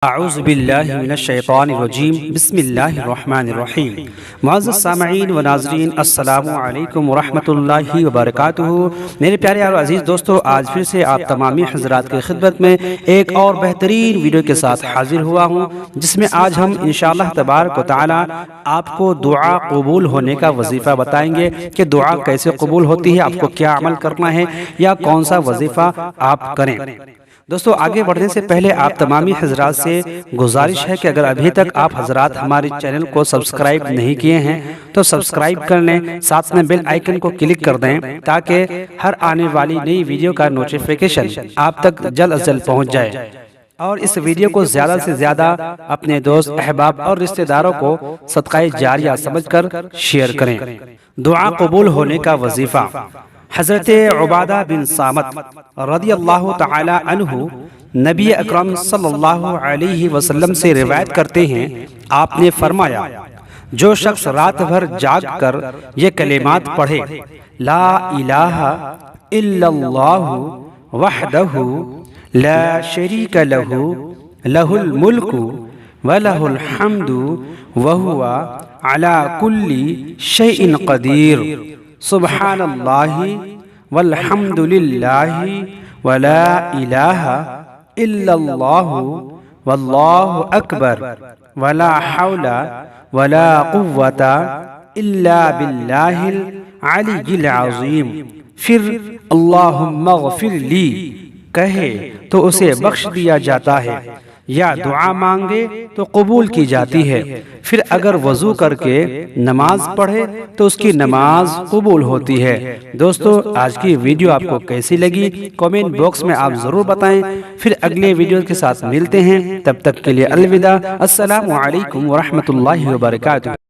اعوذ باللہ من الشیطان الرجیم بسم اللہ الرحمن الرحیم۔ معزز سامعین و ناظرین، السلام علیکم ورحمۃ اللہ وبرکاتہ۔ میرے پیارے اور عزیز دوستو، آج پھر سے آپ تمامی حضرات کی خدمت میں ایک اور بہترین ویڈیو کے ساتھ حاضر ہوا ہوں، جس میں آج ہم انشاءاللہ تبارک و تعالی آپ کو دعا قبول ہونے کا وظیفہ بتائیں گے کہ دعا کیسے قبول ہوتی ہے، آپ کو کیا عمل کرنا ہے یا کون سا وظیفہ آپ کریں۔ دوستو، آگے بڑھنے سے پہلے آپ تمامی حضرات سے گزارش ہے کہ اگر ابھی تک آپ حضرات ہمارے چینل کو سبسکرائب نہیں کیے ہیں تو سبسکرائب کر لیں، ساتھ میں بیل آئیکن کو کلک کر دیں تاکہ ہر آنے والی نئی ویڈیو کا نوٹیفیکیشن آپ تک جلد از جلد پہنچ جائے، اور اس ویڈیو کو زیادہ سے زیادہ اپنے دوست احباب اور رشتہ داروں کو صدقہ جاریہ سمجھ کر شیئر کریں۔ دعا قبول ہونے کا وظیفہ۔ حضرت عبادہ بن صامت رضی اللہ تعالی عنہ نبی اکرم صلی اللہ علیہ وسلم سے روایت کرتے ہیں، آپ نے فرمایا، جو شخص رات بھر جاگ کر یہ کلمات پڑھے، لا الہ الا اللہ وحدہ لا شریک لہ لہ الملک ولہ الحمد وہو علی کل شیء قدیر، سبحان اللہ والحمد للہ ولا الہ الا اللہ واللہ اکبر ولا حول ولا قوة الا باللہ العلی العظیم، پھر اللہم اغفر لی کہے تو اسے بخش دیا جاتا ہے، یا دعا مانگے تو قبول کی جاتی ہے، پھر اگر وضو کر کے نماز پڑھے تو اس کی نماز قبول ہوتی ہے۔ دوستو، آج کی ویڈیو آپ کو کیسی لگی کامنٹ باکس میں آپ ضرور بتائیں، پھر اگلے ویڈیو کے ساتھ ملتے ہیں، تب تک کے لیے الوداع، السلام علیکم ورحمۃ اللہ وبرکاتہ۔